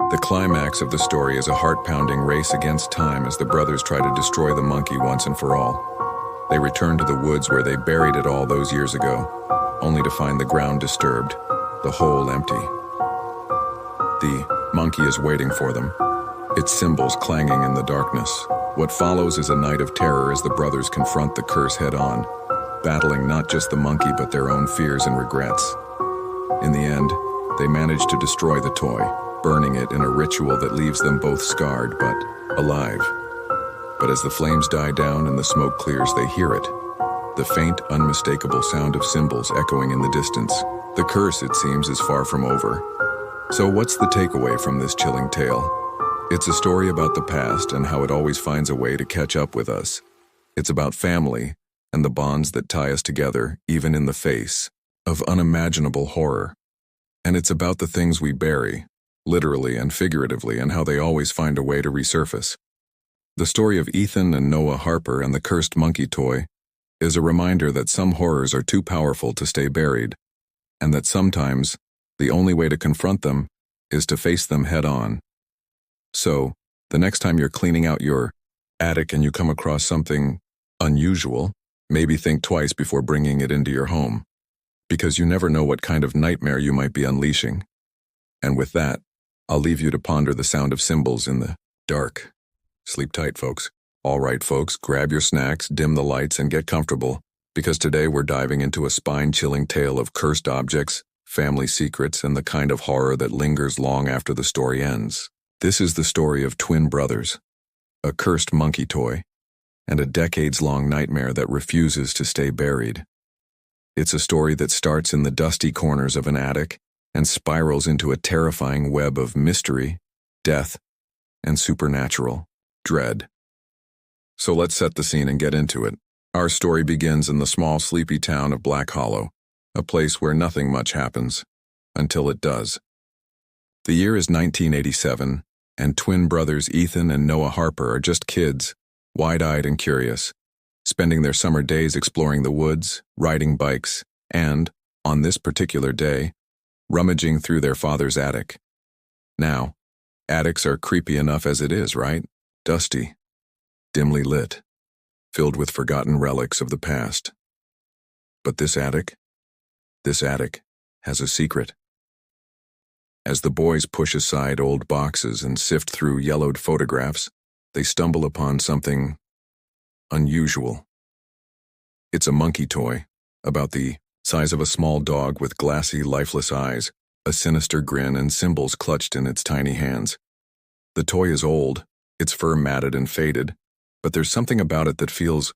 The climax of the story is a heart-pounding race against time as the brothers try to destroy the monkey once and for all. They return to the woods where they buried it all those years ago, only to find the ground disturbed, the hole empty. The monkey is waiting for them, its cymbals clanging in the darkness. What follows is a night of terror as the brothers confront the curse head-on, battling not just the monkey but their own fears and regrets. In the end, they manage to destroy the toy, burning it in a ritual that leaves them both scarred but alive. But as the flames die down and the smoke clears, they hear it. The faint, unmistakable sound of cymbals echoing in the distance. The curse, it seems, is far from over. So what's the takeaway from this chilling tale? It's a story about the past and how it always finds a way to catch up with us. It's about family and the bonds that tie us together, even in the face of unimaginable horror. And it's about the things we bury, literally and figuratively, and how they always find a way to resurface. The story of Ethan and Noah Harper and the cursed monkey toy is a reminder that some horrors are too powerful to stay buried, and that sometimes the only way to confront them is to face them head-on. So, the next time you're cleaning out your attic and you come across something unusual, maybe think twice before bringing it into your home, because you never know what kind of nightmare you might be unleashing. And with that, I'll leave you to ponder the sound of cymbals in the dark. Sleep tight, folks. All right, folks, grab your snacks, dim the lights, and get comfortable, because today we're diving into a spine-chilling tale of cursed objects, family secrets, and the kind of horror that lingers long after the story ends. This is the story of twin brothers, a cursed monkey toy, and a decades-long nightmare that refuses to stay buried. It's a story that starts in the dusty corners of an attic and spirals into a terrifying web of mystery, death, and supernatural dread. So let's set the scene and get into it. Our story begins in the small, sleepy town of Black Hollow, a place where nothing much happens, until it does. The year is 1987, and twin brothers Ethan and Noah Harper are just kids, wide-eyed and curious, spending their summer days exploring the woods, riding bikes, and, on this particular day, rummaging through their father's attic. Now, attics are creepy enough as it is, right? Dusty, dimly lit, filled with forgotten relics of the past. But this attic has a secret. As the boys push aside old boxes and sift through yellowed photographs, they stumble upon something unusual. It's a monkey toy, about the size of a small dog with glassy, lifeless eyes, a sinister grin, and cymbals clutched in its tiny hands. The toy is old, its fur matted and faded, but there's something about it that feels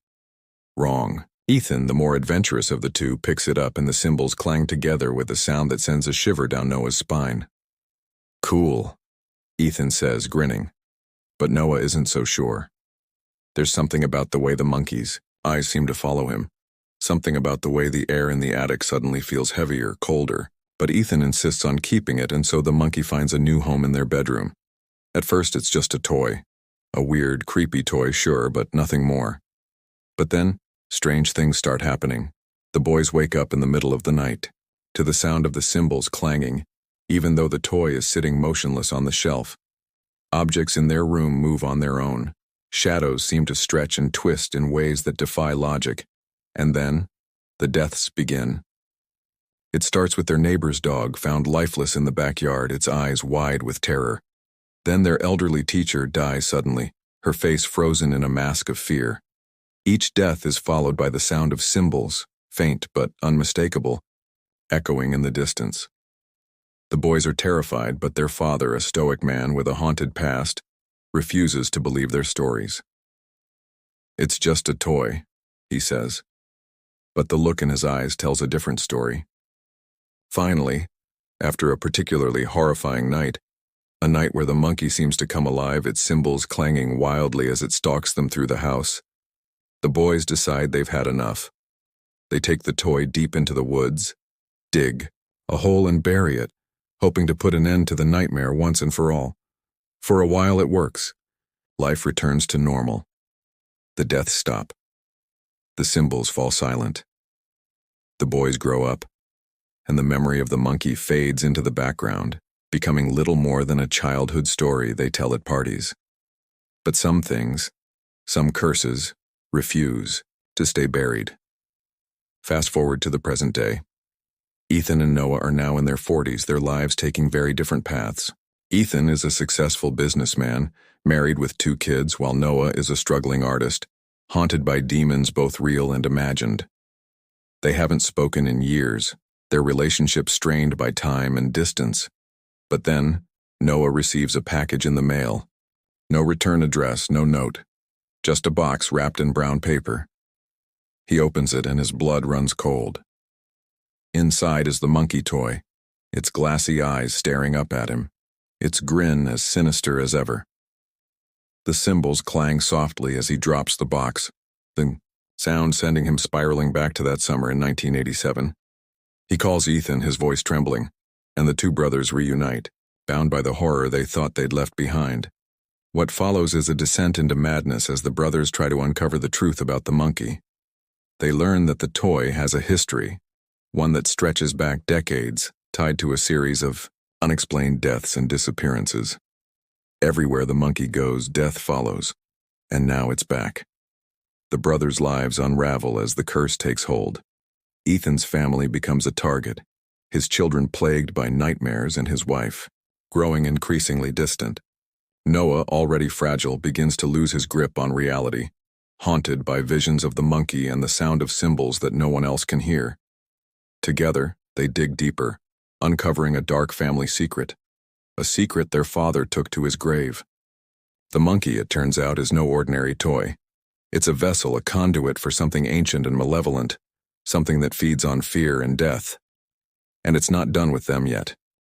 wrong. Ethan, the more adventurous of the two, picks it up and the cymbals clang together with a sound that sends a shiver down Noah's spine. "Cool," Ethan says, grinning. But Noah isn't so sure. There's something about the way the monkey's eyes seem to follow him. Something about the way the air in the attic suddenly feels heavier, colder. But Ethan insists on keeping it, and so the monkey finds a new home in their bedroom. At first it's just a toy. A weird, creepy toy, sure, but nothing more. But then, strange things start happening. The boys wake up in the middle of the night, to the sound of the cymbals clanging, even though the toy is sitting motionless on the shelf. Objects in their room move on their own. Shadows seem to stretch and twist in ways that defy logic. And then, the deaths begin. It starts with their neighbor's dog, found lifeless in the backyard, its eyes wide with terror. Then their elderly teacher dies suddenly, her face frozen in a mask of fear. Each death is followed by the sound of cymbals, faint but unmistakable, echoing in the distance. The boys are terrified, but their father, a stoic man with a haunted past, refuses to believe their stories. "It's just a toy," he says. But the look in his eyes tells a different story. Finally, after a particularly horrifying night, a night where the monkey seems to come alive, its cymbals clanging wildly as it stalks them through the house, the boys decide they've had enough. They take the toy deep into the woods, dig a hole and bury it, hoping to put an end to the nightmare once and for all. For a while it works. Life returns to normal. The deaths stop. The cymbals fall silent. The boys grow up, and the memory of the monkey fades into the background, becoming little more than a childhood story they tell at parties. But some things, some curses, refuse to stay buried. Fast forward to the present day. Ethan and Noah are now in their 40s, their lives taking very different paths. Ethan is a successful businessman, married with 2 kids, while Noah is a struggling artist, haunted by demons both real and imagined. They haven't spoken in years, their relationship strained by time and distance. But then, Noah receives a package in the mail. No return address, no note, just a box wrapped in brown paper. He opens it and his blood runs cold. Inside is the monkey toy, its glassy eyes staring up at him, its grin as sinister as ever. The cymbals clang softly as he drops the box, the sound sending him spiraling back to that summer in 1987. He calls Ethan, his voice trembling, and the 2 brothers reunite, bound by the horror they thought they'd left behind. What follows is a descent into madness as the brothers try to uncover the truth about the monkey. They learn that the toy has a history, one that stretches back decades, tied to a series of unexplained deaths and disappearances. Everywhere the monkey goes, death follows, and now it's back. The brothers' lives unravel as the curse takes hold. Ethan's family becomes a target, his children plagued by nightmares and his wife, growing increasingly distant. Noah, already fragile, begins to lose his grip on reality, haunted by visions of the monkey and the sound of cymbals that no one else can hear. Together, they dig deeper, uncovering a dark family secret, a secret their father took to his grave. The monkey, it turns out, is no ordinary toy. It's a vessel, a conduit for something ancient and malevolent, something that feeds on fear and death. And it's not done with them yet.